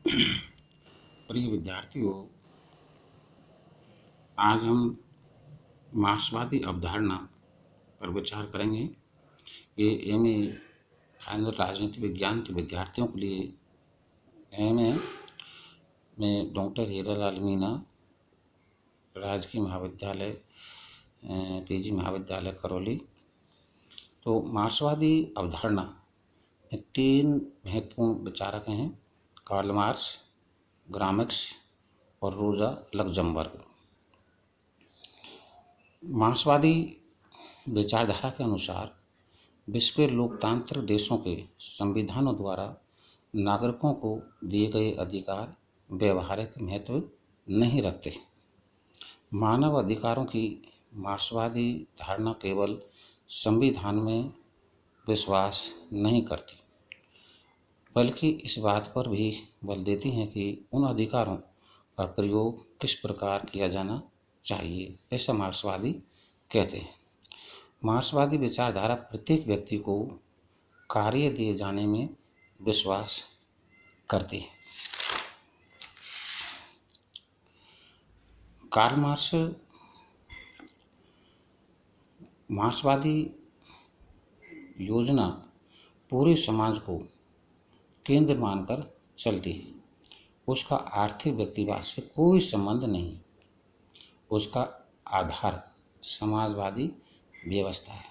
प्रिय विद्यार्थियों, आज हम मार्क्सवादी अवधारणा पर विचार करेंगे। ये एमए फाइनल राजनीति विज्ञान के विद्यार्थियों के लिए एमए में डॉक्टर हीरालाल मीणा राजकीय महाविद्यालय पीजी महाविद्यालय करौली। तो मार्क्सवादी अवधारणा में 3 महत्वपूर्ण विचारक हैं: कार्ल मार्क्स, ग्रामक्स और रोजा लक्जमबर्ग। मार्क्सवादी विचारधारा के अनुसार विश्व के लोकतांत्रिक देशों के संविधानों द्वारा नागरिकों को दिए गए अधिकार व्यवहारिक महत्व नहीं रखते। मानव अधिकारों की मार्क्सवादी धारणा केवल संविधान में विश्वास नहीं करती, बल्कि इस बात पर भी बल देती हैं कि उन अधिकारों का प्रयोग किस प्रकार किया जाना चाहिए, ऐसा मार्क्सवादी कहते हैं। मार्क्सवादी विचारधारा प्रत्येक व्यक्ति को कार्य दिए जाने में विश्वास करती है। कार्ल मार्क्स मार्क्सवादी योजना पूरे समाज को केंद्र मानकर चलती है। उसका आर्थिक व्यक्तिवाद से कोई संबंध नहीं। उसका आधार समाजवादी व्यवस्था है।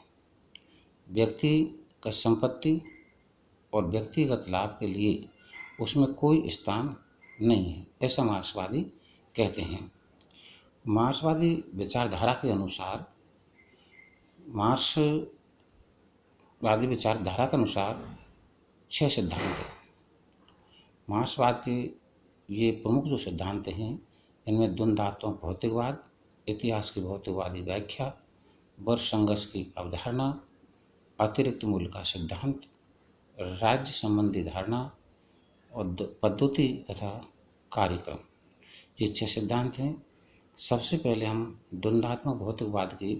व्यक्ति का संपत्ति और व्यक्तिगत लाभ के लिए उसमें कोई स्थान नहीं है, ऐसा मार्क्सवादी कहते हैं। मार्क्सवादी विचारधारा के अनुसार मार्क्सवादी विचारधारा के अनुसार 6 सिद्धांत हैं। मार्क्सवाद के ये प्रमुख जो सिद्धांत हैं, इनमें द्वंद्वात्मक भौतिकवाद, इतिहास की भौतिकवादी व्याख्या, वर्ग संघर्ष की अवधारणा, अतिरिक्त मूल्य का सिद्धांत, राज्य संबंधी धारणा और पद्धति तथा कार्यक्रम, ये 6 सिद्धांत हैं। सबसे पहले हम द्वंद्वात्मक भौतिकवाद की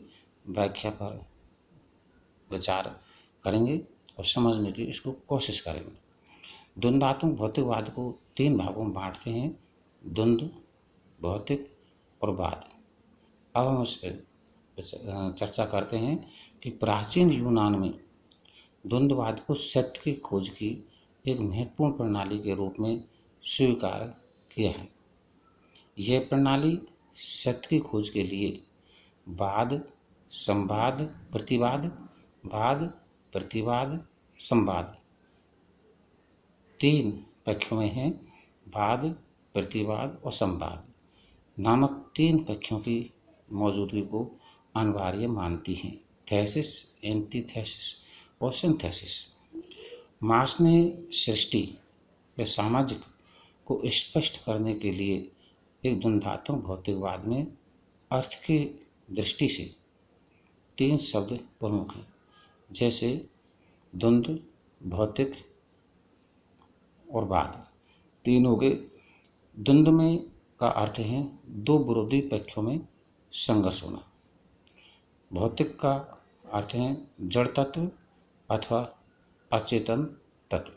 व्याख्या पर विचार करेंगे और समझने की इसको कोशिश करेंगे। द्वंद्वात्मक भौतिकवाद को 3 भागों में बांटते हैं: द्वंद्व, भौतिक और वाद। अब हम इस पर चर्चा करते हैं कि प्राचीन यूनान में द्वंद्ववाद को सत्य की खोज की एक महत्वपूर्ण प्रणाली के रूप में स्वीकार किया है। यह प्रणाली सत्य की खोज के लिए वाद, संवाद, प्रतिवाद, वाद, प्रतिवाद, संवाद 3 पक्षों में है। वाद, प्रतिवाद और संवाद नामक 3 पक्षों की मौजूदगी को अनिवार्य मानती हैं: थेसिस, एंटीथेसिस और सिंथेसिस। मार्क्स ने सृष्टि व सामाजिक को स्पष्ट करने के लिए एक द्वंद्वात्मक भौतिकवाद में अर्थ की दृष्टि से 3 शब्द प्रमुख हैं, जैसे द्वंद्व, भौतिक और वाद। 3 हो गए। द्वंद्व में का अर्थ है 2 विरोधी पक्षों में संघर्ष होना। भौतिक का अर्थ है जड़ तत्व अथवा अचेतन तत्व।